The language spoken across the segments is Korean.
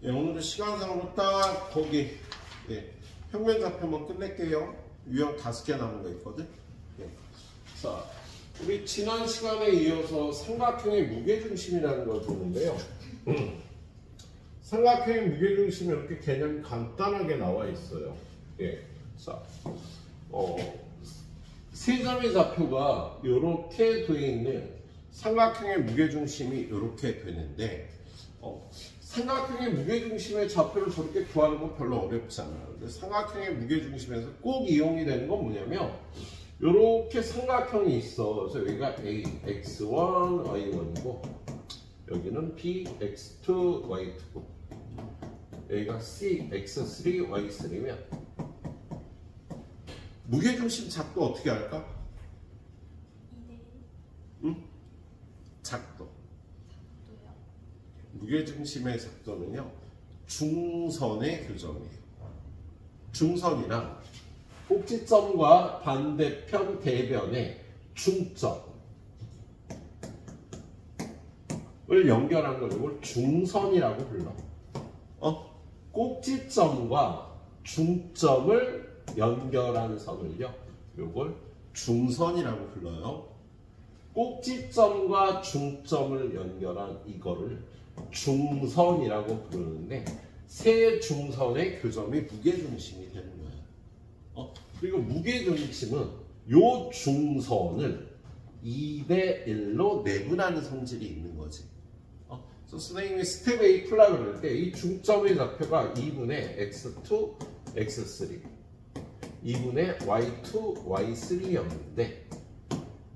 예, 오늘은 시간상으로 딱 거기 평면 좌표만 끝낼게요. 유형 5개 남은 거 있거든. 예. 자, 우리 지난 시간에 이어서 삼각형의 무게중심이라는 걸 보는데요. 삼각형의 무게중심이 이렇게 개념이 간단하게 나와 있어요. 예. 자, 세 점의 좌표가 이렇게 되어 있는 삼각형의 무게중심이 이렇게 되는데, 삼각형의 무게중심의 좌표를 저렇게 구하는 건 별로 어렵지 않아요. 근데 삼각형의 무게중심에서 꼭 이용이 되는 건 뭐냐면, 이렇게 삼각형이 있어. 그래서 여기가 A, X1, Y1이고, 여기는 B, X2, Y2고, 여기가 C, X3, Y3면, 무게중심 작도 어떻게 할까? 응? 작도. 무게중심의 작도는요, 중선의 교점이에요. 중선이랑 꼭지점과 반대편 대변의 중점을 연결한 걸 이걸 중선이라고 불러. 꼭지점과 중점을 연결한 선을요, 이걸 중선이라고 불러요. 꼭지점과 중점을 연결한 이거를 중선이라고 부르는데, 세 중선의 교점이 무게중심이 되는 거예요. 그리고 무게중심은 요 중선을 2대1로 내분하는 성질이 있는 거지. 그래서 선생님이 스텝 A 풀라 그럴 때 이 중점의 좌표가 2분의 x2, x3, 2분의 y2, y3였는데,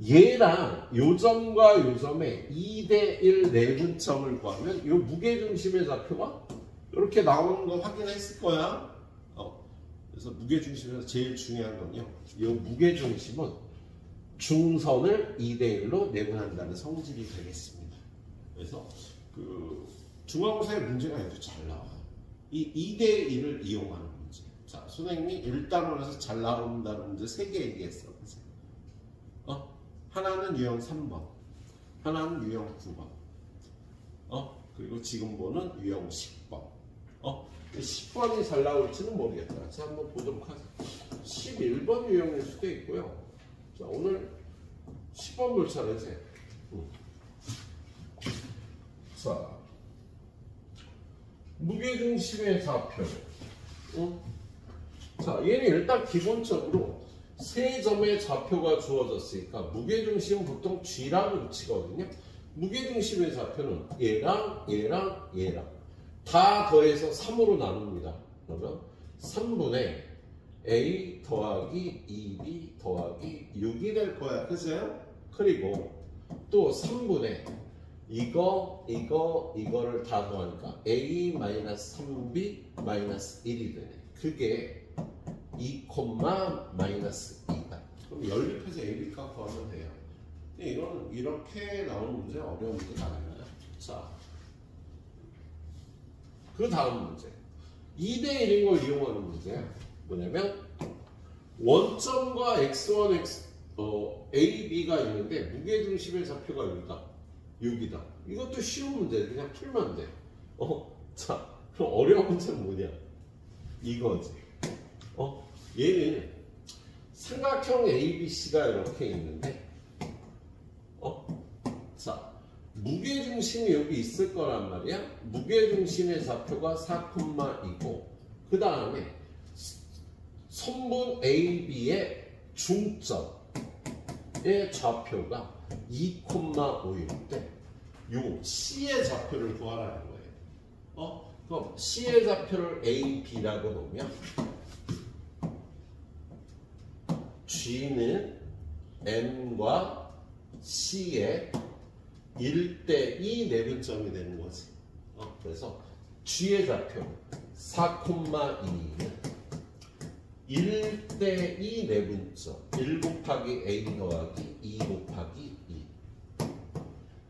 얘랑 요 점과 요 점의 2대1 내분점을 구하면 요 무게중심의 좌표가 이렇게 나오는 거 확인했을 거야. 그래서 무게중심에서 제일 중요한 건요, 이 무게중심은 중선을 2대1로 내분한다는 성질이 되겠습니다. 그래서 그 중앙고사의 문제가 아주 잘 나와요. 이 2대1을 이용하는 문제. 자, 선생님이 1단원에서 잘 나온다는 문제 3개 얘기했어. 그치? 하나는 유형 3번, 하나는 유형 9번, 그리고 지금 보는 유형 10번. 10번이 잘 나올지는 모르겠다. 자, 한번 보도록 하죠. 11번 유형일 수도 있고요. 자, 오늘 10번 볼 차례지. 자, 무게중심의 좌표. 자, 얘는 일단 기본적으로 세 점의 좌표가 주어졌으니까 무게중심은 보통 G라고 붙이거든요. 무게중심의 좌표는 얘랑 얘랑 얘랑 다 더해서 3으로 나눕니다. 그러면 3분의 A 더하기 2B 더하기 6이 될 거야. 그죠? 그리고 또 3분의 이거를 다 더하니까 A-3B -1이 되네. 그게 2, -2다. 그럼 연립해서 AB가 구하면 돼요. 근데 이거는 이렇게 나오는 문제 어려운 문제가 아니에요. 자, 그 다음 문제. 2대1인 걸 이용하는 문제야. 뭐냐면 원점과 x1, A, B가 있는데 무게중심의 좌표가 6이다. 이것도 쉬운 문제. 그냥 풀면 돼. 자, 그럼 어려운 문제는 뭐냐? 이거지. 얘는 삼각형 ABC가 이렇게 있는데, 자, 무게중심이 여기 있을 거란 말이야. 무게중심의 좌표가 4,2고, 그 다음에 선분 AB의 중점의 좌표가 2,5일 때, 요 C의 좌표를 구하라는 거예요. 그럼 C의 좌표를 A, B라고 놓으면 G는 N과 C의 1대2 내분점이 되는 거지. 그래서 G의 좌표 4,2는 1대2 내분점 1 곱하기 A 더하기 2 곱하기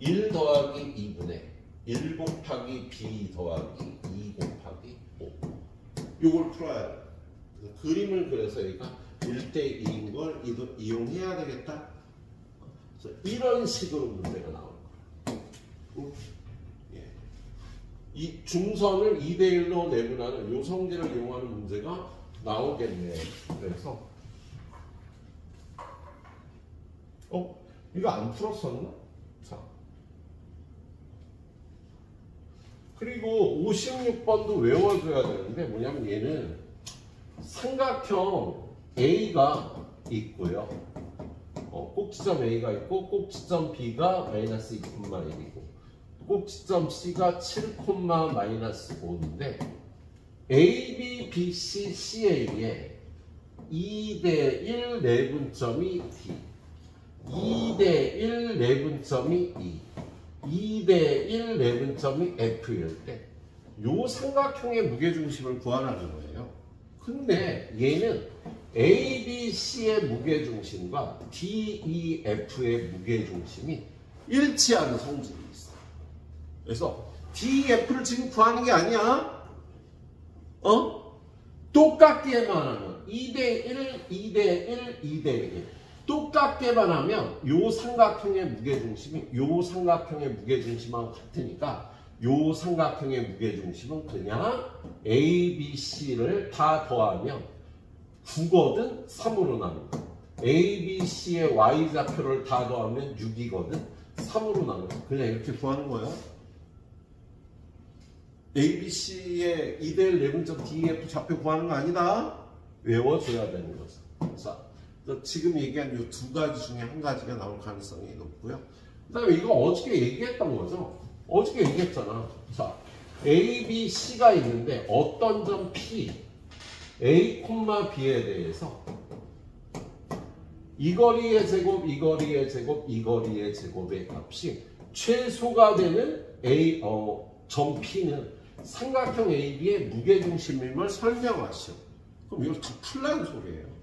1 더하기 2분의 1 곱하기 B 더하기 2 곱하기 5. 요걸 풀어야 돼. 그림을 그려서 얘가 1대2인 걸 이용해야 되겠다. 그래서 이런 식으로 문제가 나오는 거예요. 예. 이 중선을 2대1로 내분하는 요 성질을 이용하는 문제가 나오겠네. 그래서 이거 안 풀었었나? 자, 그리고 56번도 외워줘야 되는데 뭐냐면 얘는 삼각형 A가 있고요. 꼭지점 A가 있고 꼭지점 B가 마이너스 2,1이고 꼭지점 C가 7, 마이너스 5인데 A, B, B, C, CA에 2대1 내분점이 D, 2대1 내분점이 E, 2대1 내분점이 F일 때 요 삼각형의 무게중심을 구하라는 거예요. 근데 얘는 A, B, C의 무게중심과 D, E, F의 무게중심이 일치하는 성질이 있어. 그래서 D, E, F를 지금 구하는 게 아니야. 똑같게만 하면 2대1, 2대1, 2대1 똑같게만 하면 요 삼각형의 무게중심이 요 삼각형의 무게중심하고 같으니까 요 삼각형의 무게중심은 그냥 A, B, C를 다 더하면 9거든 3으로 나눕니다. A, B, C의 Y좌표를 다 더하면 6이거든 3으로 나눕니다. 그냥 이렇게 구하는 거야. A, B, C의 2대1 내분점 DEF 좌표 구하는 거 아니다. 외워줘야 되는 거죠. 자, 지금 얘기한 이 두 가지 중에 한 가지가 나올 가능성이 높고요. 그 다음에 이거 어저께 얘기했던 거죠. 어저께 얘기했잖아. 자, A, B, C가 있는데 어떤 점 P, A, B에 대해서 이 거리의 제곱, 이 거리의 제곱, 이 거리의 제곱의 값이 최소가 되는 점 P는 삼각형 AB의 무게중심임을 설명하시오. 그럼 이걸 다 풀라는 소리예요.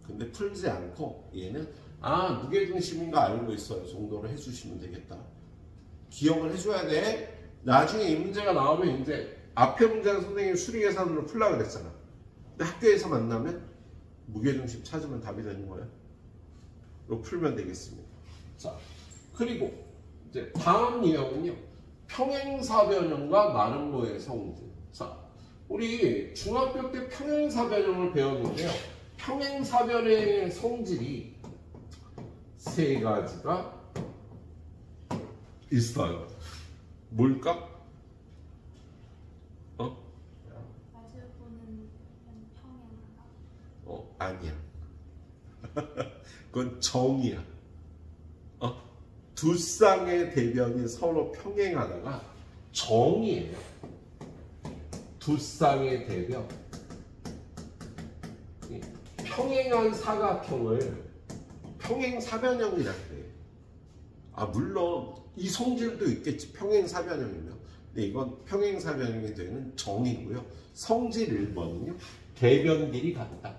근데 풀지 않고 얘는 무게중심인 거 알고 있어요 정도로 해주시면 되겠다. 기억을 해줘야 돼. 나중에 이 문제가 나오면 이제 앞에 문제는 선생님이 수리계산으로 풀라 그랬잖아. 근데 학교에서 만나면 무게중심 찾으면 답이 되는 거예요. 이거 풀면 되겠습니다. 자, 그리고 이제 다음 유형은요. 평행사변형과 마름모의 성질. 자, 우리 중학교 때 평행사변형을 배웠는데요. 평행사변의 성질이 세 가지가 있어요. 뭘까? 마주보는 평행하다. 아니야. 그건 정이야. 두 쌍의 대변이 서로 평행하다가 정이에요. 두 쌍의 대변. 평행한 사각형을 평행사변형이라고 해요. 물론 이 성질도 있겠지. 평행사변형이면. 근데 이건 평행사변형이 되는 정이고요. 성질 1번은요. 대변 길이 같다.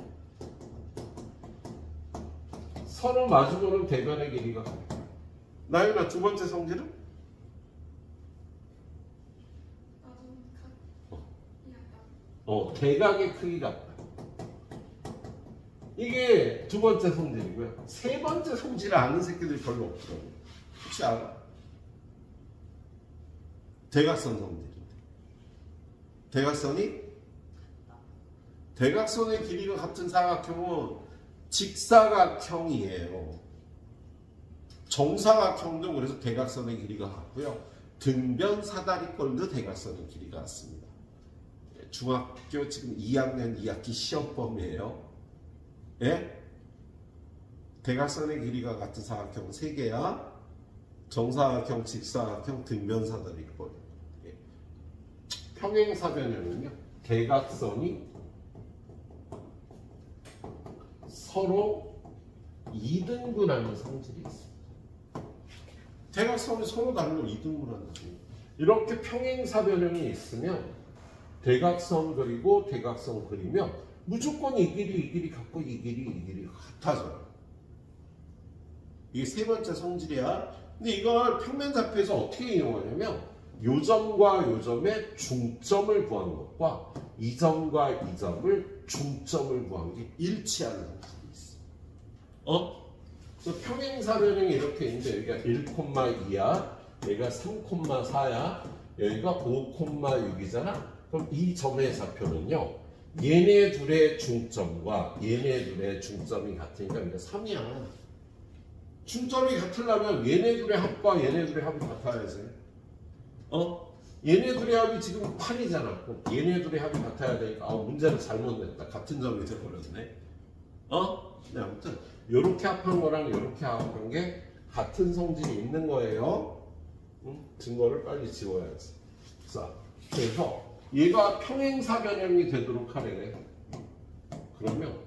서로 마주보는 대변의 길이가 같다. 나윤아, 두 번째 성질은? 대각의 크기 같다. 이게 두 번째 성질이고요. 세 번째 성질을 아는 새끼들이 별로 없더라고요. 혹시 알아? 대각선 성질인데. 대각선의 길이가 같은 사각형은 직사각형이에요. 정사각형도 그래서 대각선의 길이가 같고요. 등변 사다리꼴도 대각선의 길이가 같습니다. 중학교 지금 2학년 2학기 시험범이에요. 예? 대각선의 길이가 같은 사각형은 3개야. 정사각형, 직사각형, 등변 사다리꼴. 예. 평행사변형은요. 대각선이 서로 2등분하는 성질이 있습니다. 대각선이 서로 다른 걸 2등분한다. 이렇게 평행사변형이 있으면 대각선 그리고 대각선 그리면 무조건 이 길이 같고 이 길이 같아져요. 이게 세 번째 성질이야. 근데 이걸 평면좌표에서 어떻게 이용하냐면 요 점과 요 점의 중점을 구하는 것과 이 점과 이 점을 중점을 구하는 게 일치하는 성질이 있어. 그래서 평행사변형이 이렇게 있는데 여기가 1,2야. 얘가 3,4야. 여기가 5,6이잖아. 그럼 이 점의 좌표는요. 얘네 둘의 중점과 얘네 둘의 중점이 같으니까 이거 3이야. 중점이 같으려면 얘네 둘의 합과 얘네 둘의 합이 같아야지. 얘네 둘의 합이 지금 8이잖아. 그럼 얘네 둘의 합이 같아야 되니까 문제를 잘못 냈다. 같은 점이 돼버렸네. 네, 아무튼 요렇게 합한 거랑 요렇게 합한 게 같은 성질이 있는 거예요. 증거를 빨리 지워야지. 자, 그래서 얘가 평행사 변형이 되도록 하래. 그러면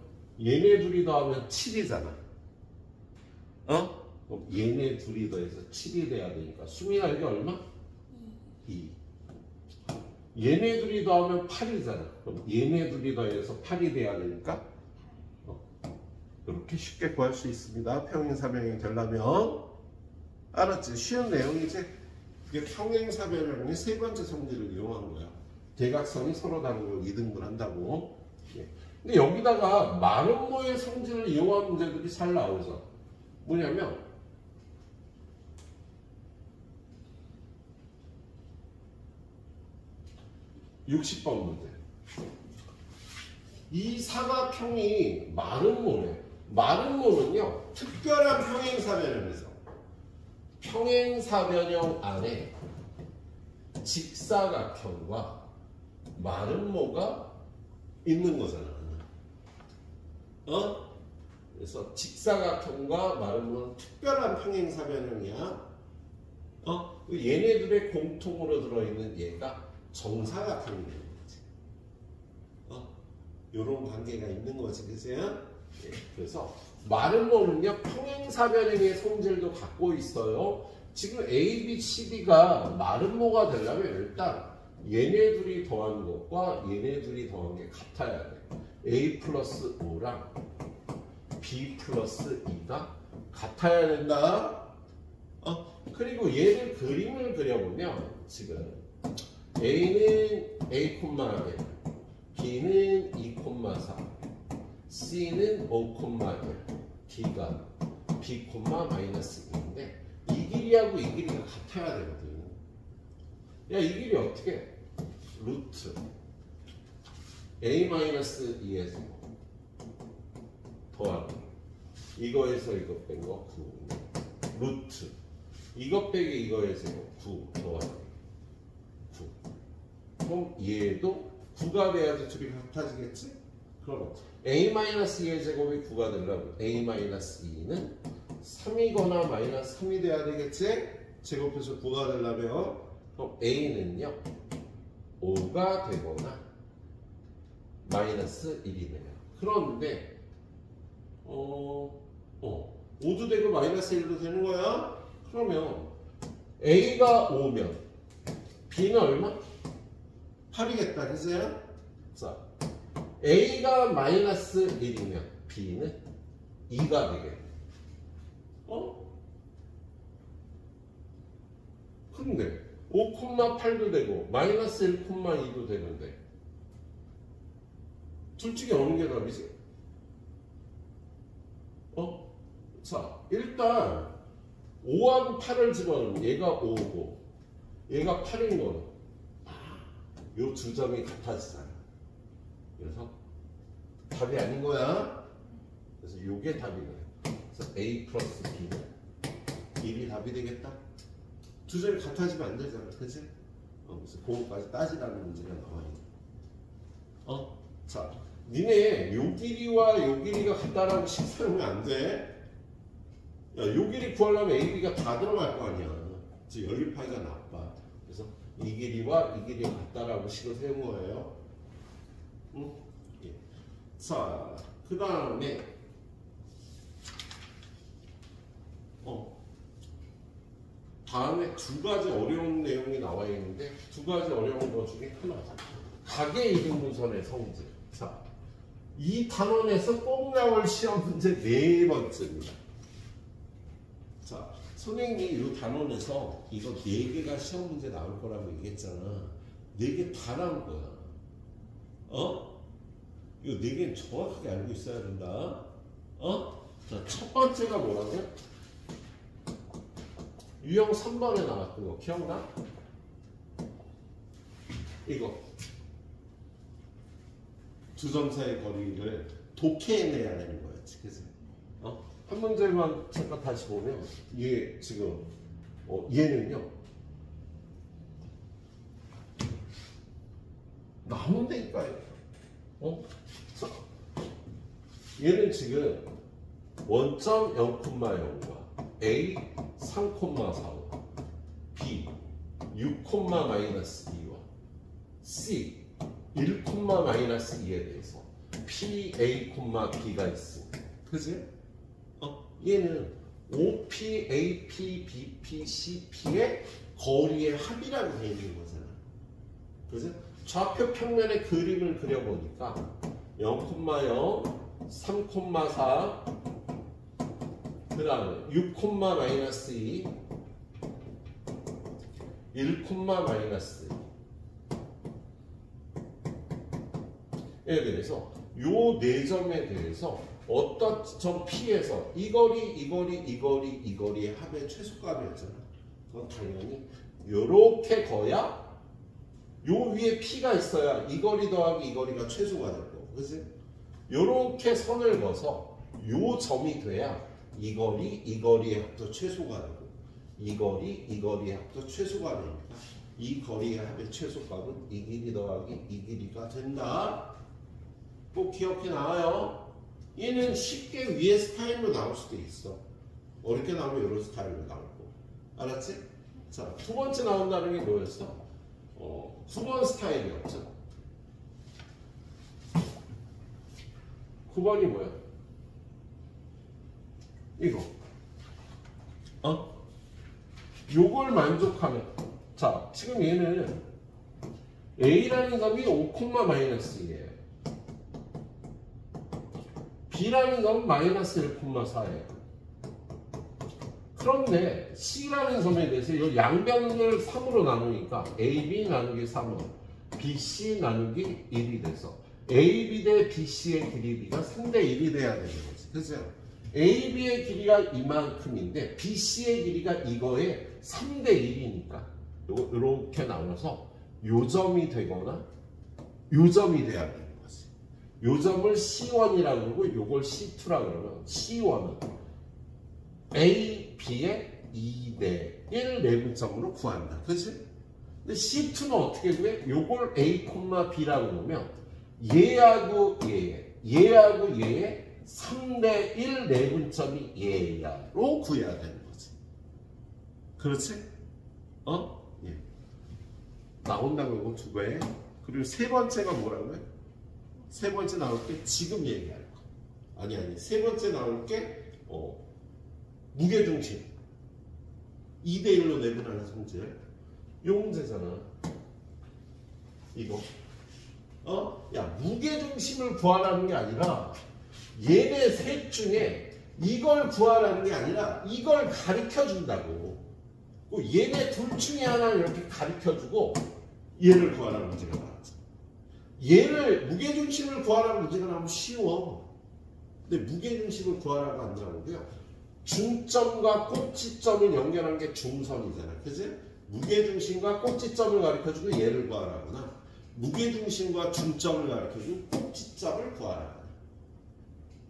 얘네 둘이 더하면 7이잖아. 그럼 얘네 둘이 더해서 7이 돼야 되니까 수미야 이게 얼마? 2. 얘네 둘이 더하면 8이잖아. 그럼 얘네 둘이 더해서 8이 돼야 되니까 이렇게 쉽게 구할 수 있습니다. 평행사 변형이 되려면. 알았지? 쉬운 내용이지? 이게 평행사 변형의 세 번째 성질을 이용한 거야. 대각선이 서로 다른 걸 이등분 한다고. 근데 여기다가 마름모의 성질을 이용한 문제들이 잘 나오죠. 뭐냐면 60번 문제. 이 사각형이 마름모래. 마름모는요, 특별한 평행사 변형에서 평행사 변형 안에 직사각형과 마름모가 있는 거잖아. 그래서 직사각형과 마름모는 특별한 평행사 변형이야. 얘네들의 공통으로 들어있는 얘가 정사각형이 되는 거지. 요런 관계가 있는 거지, 그치? 그래서 마름모는요, 평행사 변형의 성질도 갖고 있어요. 지금 A, B, C, D가 마름모가 되려면 일단 얘네 둘이 더한 것과 얘네 둘이 더한 게 같아야 돼. A 플러스 5랑 B 플러스 2가 같아야 된다. 그리고 얘를 그림을 그려보면 지금 A는 A, B는 2,4, C는 5,1, D가 B, -2인데 이 길이하고 이 길이가 같아야 되거든. 야, 이 길이 어떻게? 루트 A-2의 제곱 더하기 이거에서 이거 뺀 거 9 루트 이거 빼기 이거의 제곱 9 더하기 9. 그럼 얘도 9가 돼야지 둘이 같아지겠지? 그럼 A-2의 제곱이 9가 되려면 A-2는 3이거나 마이너스 3이 돼야 되겠지? 제곱해서 9가 되려면 그럼 A는요 5가 되거나 마이너스 1이 돼요. 그런데 5도 되고 마이너스 1도 되는 거야? 그러면 A가 5면 B는 얼마? 8이겠다, 그죠? 자, A가 마이너스 1이면 B는 2가 되겠네. 근데 5,8도 되고 마이너스 1,2도 되는데 둘 중에 어느 게 답이지? 자, 일단 5하고 8을 집어넣으면 얘가 5고 얘가 8인 거는 요 두 점이 같아지잖아. 그래서 답이 아닌 거야. 그래서 요게 답이네요. 그래서 A 플러스 B는 1이 답이 되겠다. 두 점이 같아지면 안 되잖아. 그치? 그래서 그거까지 따지라는 문제가 나와있네. 자, 니네 요 길이와 요 길이가 같다라고 식사하면 안 돼. 야, 요 길이 구하려면 A, B가 다 들어갈 거 아니야. 그래서 연립파이가 나빠. 그래서 이 길이와 이 길이가 같다라고 식을 세운 거예요. 예. 자, 그 다음에 다음에 두 가지 어려운 내용이 나와 있는데 두 가지 어려운 것 중에 하나다. 각의 이등분선의 성질. 자, 이 단원에서 꼭 나올 시험 문제 네 번째입니다. 자, 선생님이 이 단원에서 이거 네 개가 시험 문제 나올 거라고 얘기했잖아. 네 개 다 나올 거야. 이거 네 개는 정확하게 알고 있어야 된다. 자, 첫 번째가 뭐라고요? 유형 3번에 나왔던 거 기억나? 이거 두 점 사이의 거리를 독해내야 되는 거였지. 그래서 한 문제만 잠깐 다시 보면 얘 지금 얘는요 나온다니까요. 얘는 지금 원점 0,0과 A 3,45 B 6,-2와 C 1,-2에 대해서 P, A, B가 있습니다. 그지? 얘는 OP, AP, BP, CP의 거리의 합이라고 되어 있는 거잖아. 그지? 좌표 평면의 그림을 그려보니까 0,0, 3,4, 그 다음에 6,-2, 1,-2. 에 대해서 요 네 점에 대해서 어떤 점 P에서 이 거리의 합의 최소값이었잖아. 그건 당연히 요렇게 거야 요 위에 P가 있어야 이 거리 더하기 이 거리가 최소가 될 거고, 그치? 요렇게 선을 그어서 요 점이 돼야 이 거리의 합도 최소가 되고 이 거리의 합도 최소가 되니까 이 거리의 합의 최소값은 이 길이 더하기 이 길이가 된다. 꼭 기억해 나와요. 얘는 쉽게 위의 스타일로 나올 수도 있어. 어렵게 나오면 이런 스타일로 나올 거고. 알았지? 자, 두 번째 나온다는 게 뭐였어? 9번 스타일이었죠. 9번이 뭐야? 이거. 요걸 만족하면. 자, 지금 얘는 A라는 값이 5,-2예요. B라는 점은 -1,4예요. 그런데 C라는 점에 대해서 이 양변을 3으로 나누니까 AB 나누기 3은 BC 나누기 1이 돼서 AB 대 BC의 길이가 3대 1이 돼야 되는 거지. 그죠? AB의 길이가 이만큼인데 BC의 길이가 이거에 3대 1이니까 이렇게 나눠서 요 점이 되거나 요 점이 돼야 돼. 요 점을 C1이라고 그러고 요걸 C2라고 그러면 C1은 A, B의 2대 1 내분점으로 구한다. 그치? 근데 C2는 어떻게 구해? 요걸 A, B라고 놓으면 얘하고 얘의 3대 1 내분점이 얘야로 구해야 되는 거지. 그렇지? 예. 나온다고 이거 두 개. 그리고 세 번째가 뭐라고요? 세 번째 나올 게 지금 얘기할 거. 아니 세 번째 나올 게 무게중심 2대 1로 내분하는 성질. 요 문제잖아. 이거. 야, 무게중심을 구하라는 게 아니라 얘네 셋 중에 이걸 구하라는 게 아니라 이걸 가르쳐 준다고. 얘네 둘 중에 하나를 이렇게 가르쳐 주고 얘를 구하라는 문제가 나왔죠. 얘를 무게중심을 구하라는 문제가 나오면 쉬워. 근데 무게중심을 구하라고 안 나오고요. 중점과 꼭지점을 연결한 게 중선이잖아. 그치? 무게중심과 꼭지점을 가르쳐주고 얘를 구하라거나 무게중심과 중점을 가르쳐주고 꼭지점을 구하라거나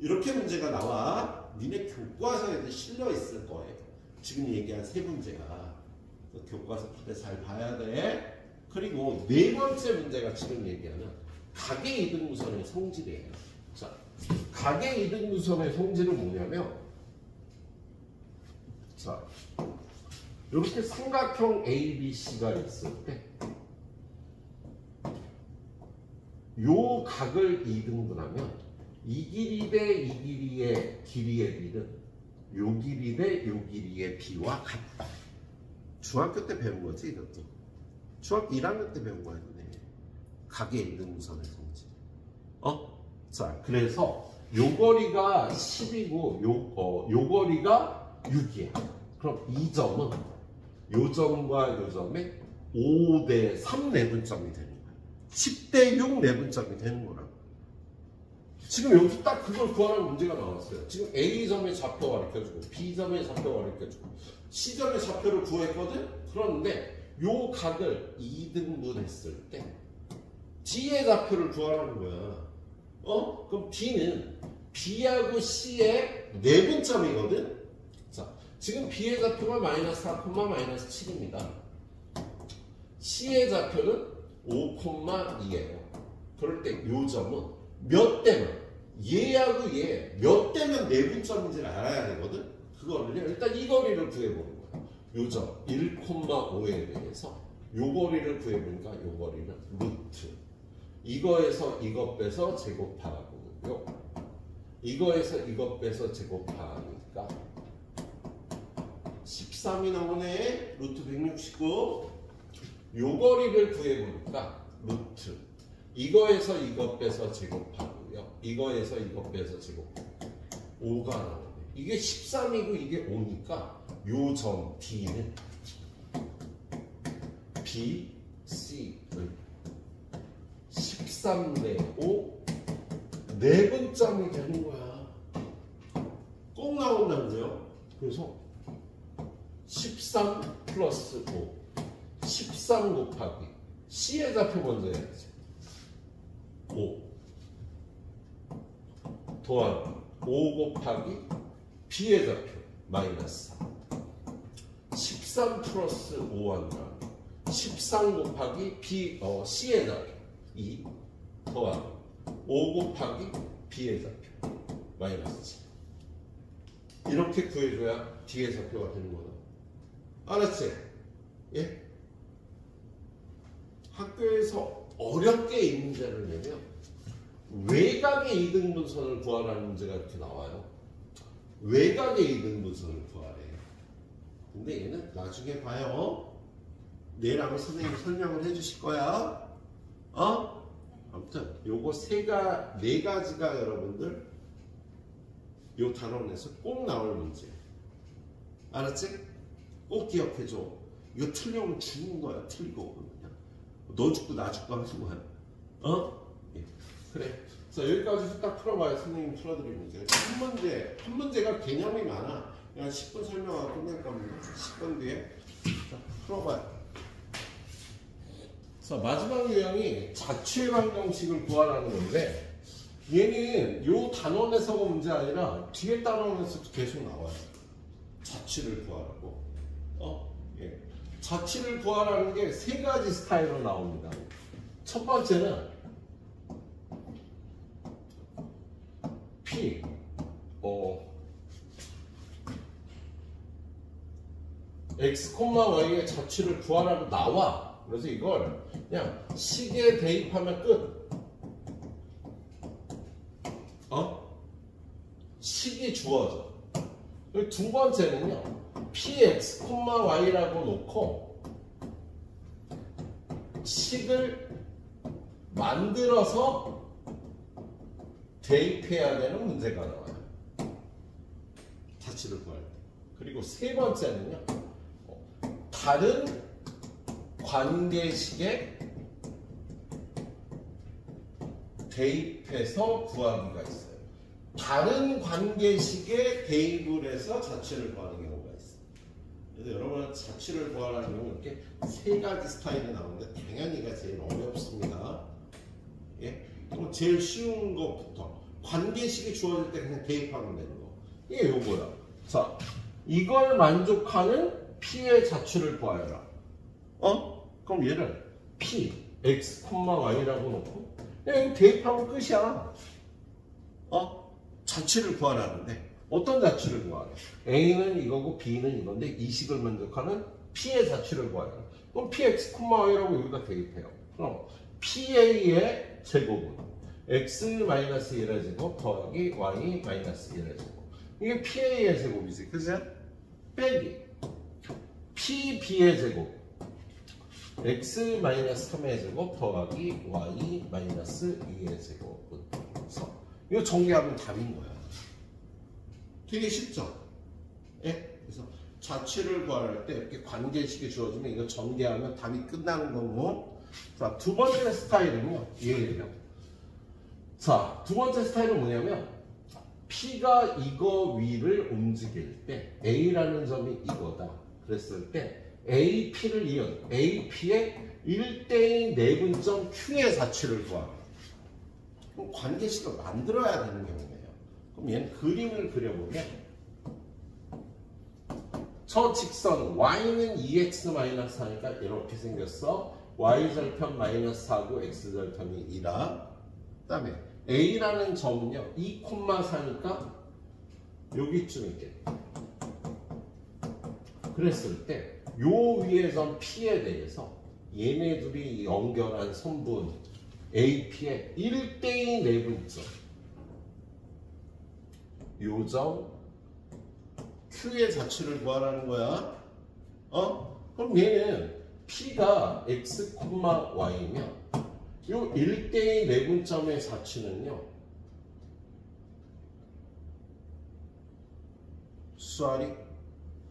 이렇게 문제가 나와. 니네 교과서에도 실려 있을 거예요. 지금 얘기한 세 문제가. 교과서 때 잘 봐야 돼. 그리고 네 번째 문제가 지금 얘기하는 각의 이등분선의 성질이에요. 자, 각의 이등분선의 성질은 뭐냐면, 자, 이렇게 삼각형 ABC가 있을 때, 요 각을 2등분하면 이 길이 대 이 길이의 비는 요 길이 대 요 길이의 비와 같다. 중학교 때 배운 거지, 이것도. 중학교 1학년 때 배운 거야, 네. 각의 이등분선의 성질. 자, 그래서 요 거리가 10이고 요 거리가 6이야. 그럼 이 점은 요 점과 요 점의 5대 3 내분점이 되는 거야. 10대 6 내분점이 되는 거라고. 지금 여기서 딱 그걸 구하라는 문제가 나왔어요. 지금 A점의 좌표 가르쳐주고 B점의 좌표 가르쳐주고 C점의 좌표를 구했거든? 그런데 요 각을 2등분 했을 때 D의 좌표를 구하라는 거야. 그럼 D는 B하고 C의 내분점이거든? 자, 지금 B의 좌표가 마이너스 4, 마이너스 7입니다. C의 좌표는 5,2예요. 그럴 때 요 점은 몇 대면 얘하고 얘 몇 대면 내분점인지를 알아야 되거든? 그거를 일단 이 거리를 구해보는 거야. 요 점 1,5에 대해서 요 거리를 구해보니까 요 거리는 루트. 이거에서 이것 빼서 제곱하고요. 이거에서 이것 빼서 제곱하니까 13이 나오네. 루트 169. 요 거리를 구해보니까 루트. 이거에서 이것 빼서 제곱하고요. 이거에서 이것 빼서 제곱하고 5가 나오네. 이게 13이고 이게 5니까 요 점 D는 B, C를 13 대 5 내분점이 되는 거야. 꼭 나온다는데요. 그래서 13 플러스 5 13 곱하기 C의 좌표 먼저 해야지. 5 더하기 5 곱하기 B의 좌표 마이너스 4 13 플러스 5 한다. 13 곱하기 C의 좌표 2 더하기 5 곱하기 B의 좌표 마이너스 7 이렇게 구해줘야 D의 좌표가 되는 거다. 알았지? 예? 학교에서 어렵게 이 문제를 내면 외곽의 이등분선을 구하라는 문제가 이렇게 나와요. 외곽의 이등분선을 구하래. 근데 얘는 나중에 봐요. 내일 아마 선생님이 설명을 해주실 거야. 아무튼 요거 네 가지가 여러분들 요 단원에서 꼭 나올 문제. 알았지? 꼭 기억해줘. 이거 틀리면 죽는 거야. 틀리고 그냥 너 죽고 나 죽고 하는 거야. 예. 그래. 자, 여기까지 딱 풀어봐요. 선생님 풀어드릴 문제. 한 문제가 개념이 많아. 그냥 10분 설명하고 끝낼 겁니다. 10분 뒤에. 자, 풀어봐요. 자, 마지막 유형이 자취의 방정식을 구하라는 건데, 얘는 요 단원에서가 문제 아니라 뒤에 단원에서도 계속 나와요. 자취를 구하라고. 예. 자취를 구하라는 게 세 가지 스타일로 나옵니다. 첫 번째는 P X, Y의 자취를 구하라고 나와. 그래서 이걸 그냥 식에 대입하면 끝. 식이 주어져. 그리고 두 번째는요. Px, Y라고 놓고 식을 만들어서 대입해야 되는 문제가 나와요. 자취를 구할 때. 그리고 세 번째는요. 다른 관계식에 대입해서 구하기가 있어요. 다른 관계식에 대입을 해서 자취를 구하는 경우가 있어요. 그래서 여러분은 자취를 구하라는 경우는 이렇게 세 가지 스타일이 나오는데 당연히가 제일 어렵습니다. 예? 그럼 제일 쉬운 것부터 관계식이 주어질 때 그냥 대입하면 되는 거. 이게 요거야. 자, 이걸 만족하는 P의 자취를 구하여라. 그럼 얘를 P, X, Y라고 놓고 그냥 대입하면 끝이야. 자취를 구하라는데 어떤 자취를 구하래? A는 이거고 B는 이건데 이 식을 만족하는 P의 자취를 구하라. 그럼 PX, Y라고 여기다 대입해요. 그럼 PA의 제곱은 X-1의 제곱 더하기 Y-1의 제곱. 이게 PA의 제곱이지. 그치? 빼기 PB의 제곱 X-3의 제곱 더하기 Y-2의 제곱은 이거 정리하면 답인 거야. 되게 쉽죠? 예? 그래서 자취를 구할 때 이렇게 관계식이 주어지면 이거 전개하면 답이 끝나는 거고. 자, 두 번째 스타일은요, 얘예요. 자, 두 번째 스타일은 뭐냐면 P가 이거 위를 움직일 때 A라는 점이 이거다. 그랬을 때 AP를 이은 AP의 1대2 내분점 Q의 사취를 구하라. 그럼 관계식을 만들어야 되는 경우예요. 그럼 얘는 그림을 그려보면 저 직선 y는 2x 하니까 이렇게 생겼어. y절편 마이너스 4고 x절편이 2라. 그 다음에 a라는 점은요 2,4니까 여기쯤 있겠다. 그랬을 때 요 위의 점 P에 대해서 얘네 둘이 연결한 선분 AP의 1대2 내분점 요 점 Q의 자취를 구하라는 거야. 그럼 얘는 P가 x, y면 요 1대2 내분점의 자취는요 수알이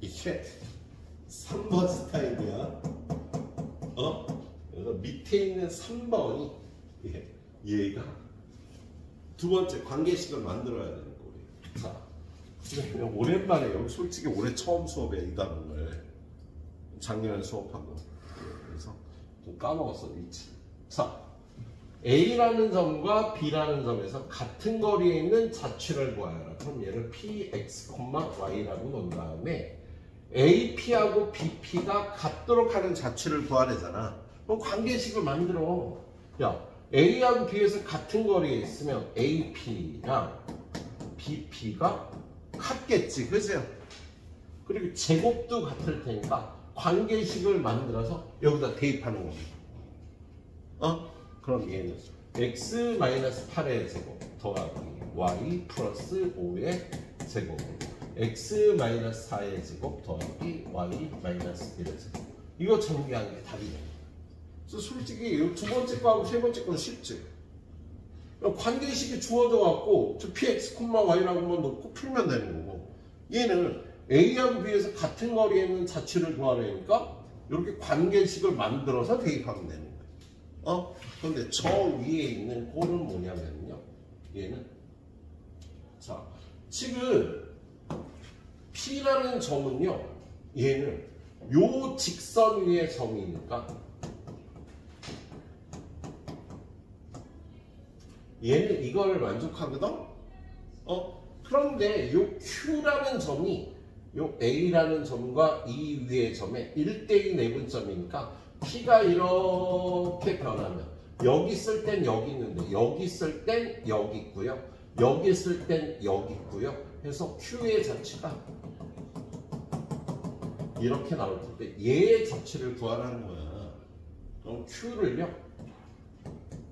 이게 3번 스타일이야. 그래서 밑에 있는 3번이 얘가 두 번째 관계식을 만들어야 되는 거예요. 자, 그러면 오랜만에 여기 솔직히 올해 처음 수업에 이 단원을 작년에 수업한 거. 그래서 좀 까먹었어 위치. 자, A라는 점과 B라는 점에서 같은 거리에 있는 자취를 구하여라. 그럼 얘를 Px, Y라고 놓은 다음에 AP하고 BP가 같도록 하는 자취를 구하래잖아. 그럼 관계식을 만들어. 야, A하고 B에서 같은 거리에 있으면 AP랑 BP가 같겠지, 그죠? 그리고 제곱도 같을 테니까 관계식을 만들어서 여기다 대입하는 겁니다. 그럼 얘는 x-8의 제곱 더하기 y 플러스 5의 제곱 x-4의 제곱 더하기 y-1의 제곱. 이거 정리하는 게 답이네. 그래서 솔직히 두 번째 거하고 세 번째 거는 쉽지. 관계식이 주어져 갖고 저 px, y라고만 놓고 풀면 되는 거고, 얘는 a하고 b에서 같은 거리에 있는 자취를 구하려니까 이렇게 관계식을 만들어서 대입하면 되는 거예요. 그런데 저 위에 있는 꼴은 뭐냐면요, 얘는 자 지금 P라는 점은요, 얘는 요 직선 위의 점이니까 얘는 이걸 만족하거든? 그런데 요 Q라는 점이 요 A라는 점과 이 위의 점의 1대2 내분점이니까 P가 이렇게 변하면 여기 있을 땐 여기 있는데 여기 있을 땐 여기 있고요, 여기 있을 땐 여기 있고요 해서 Q의 자취가 이렇게 나올 때 얘의 자취를 구하라는 거야. 그럼 Q를요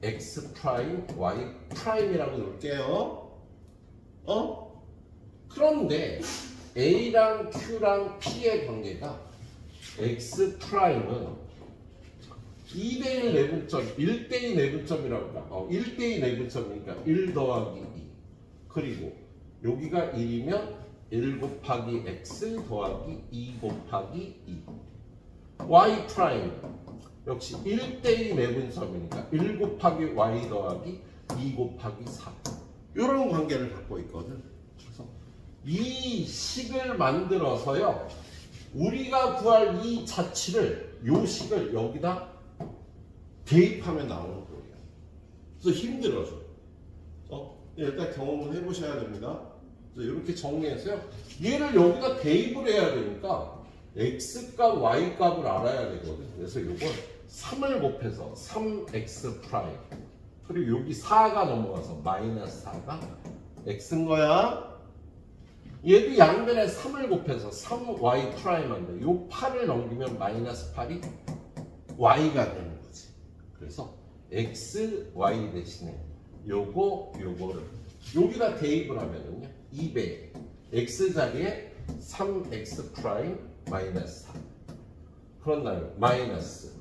X 프라임, Y 프라임이라고 놓을게요. 그런데 A랑 Q랑 P의 관계가 X 프라임은 2대1 내분점, 1대2 내분점이라고 합니다. 1대2 내분점이니까 1 더하기 2. 그리고 여기가 1이면 1 곱하기 X 더하기 2 곱하기 2. Y 프라임 역시 1대2 내분점이니까 1 곱하기 Y 더하기 2 곱하기 4. 이런 관계를 갖고 있거든. 그래서 이 식을 만들어서요, 우리가 구할 이 자취를, 요 식을 여기다 대입하면 나오는 거예요. 그래서 힘들어져. 일단 경험을 해보셔야 됩니다. 그래서 이렇게 정리해서요, 얘를 여기다 대입을 해야 되니까 x값, y값을 알아야 되거든. 그래서 이걸 3을 곱해서 3x 프라임, 그리고 여기 4가 넘어가서 마이너스 4가 x인 거야. 얘도 양변에 3을 곱해서 3y 프라임인데 요 8을 넘기면 마이너스 8이 y가 되는 거지. 그래서 x, y 대신에 요거를 여기다 대입을 하면은요 2배 x 자리에 3x 프라임 마이너스 4, 그렇나요? 마이너스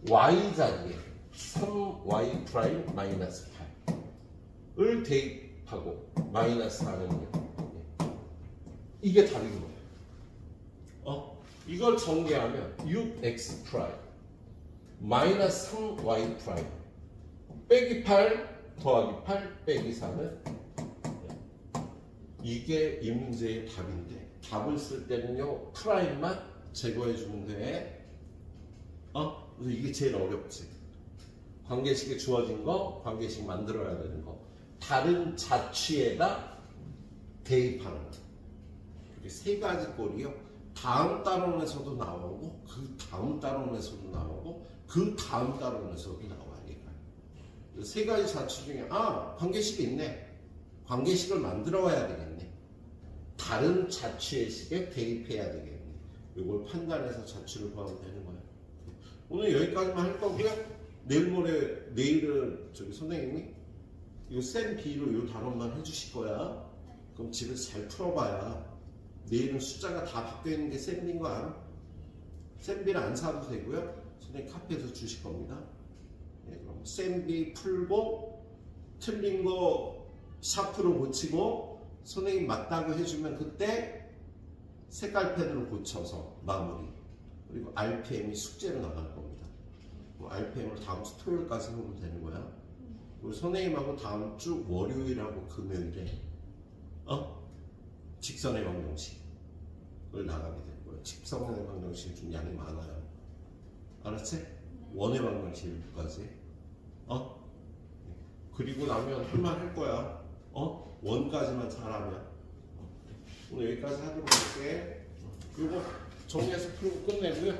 y 자리에 3y 프라임 마이너스 8을 대입하고 마이너스 4는요 이게 답인 거예요. 이걸 정리하면 6x 프라임 마이너스 3y 프라임 빼기 8 더하기 8 빼기 4는 이게 이 문제의 답인데 답을 쓸 때는요 프라임만 제거해 주면 돼. 그래서 이게 제일 어렵지. 관계식에 주어진 거, 관계식 만들어야 되는 거. 다른 자취에다 대입하는 거. 이렇게 세 가지 꼴이요. 다음 따론에서도 나오고, 그 다음 따론에서도 나오고, 그 다음 따론에서도 나와요. 세 가지 자취 중에 관계식이 있네. 관계식을 만들어 와야 되겠네. 다른 자취의 식에 대입해야 되겠네. 이걸 판단해서 자취를 구하면 되는 거예요. 오늘 여기까지만 할 거고요. 내일은 선생님이 이거 쌤 B로 이 단원만 해주실 거야. 그럼 집에서 잘 풀어봐야 내일은 숫자가 다 바뀌어 있는 게 쌤 B인 거 알아? 쌤 B를 안 사도 되고요. 선생님 카페에서 주실 겁니다. 네, 그럼 쌤 B 풀고 틀린 거 샤프로 고치고 선생님 맞다고 해주면 그때 색깔펜으로 고쳐서 마무리. 그리고 RPM이 숙제로 나갈 겁니다. RPM을 다음 주 토요일까지 해보면 되는 거야. 그리고 선생님하고 다음 주 월요일하고 금요일에 직선의 방정식을 나가게 될 거예요. 직선의 방정식이 좀 양이 많아요. 알았지? 원의 방정식 일부까지. 그리고 나면 할만 할 거야. 원까지만 잘하면. 오늘 여기까지 하도록 할게. 그리고 정리해서 풀고 끝내고요.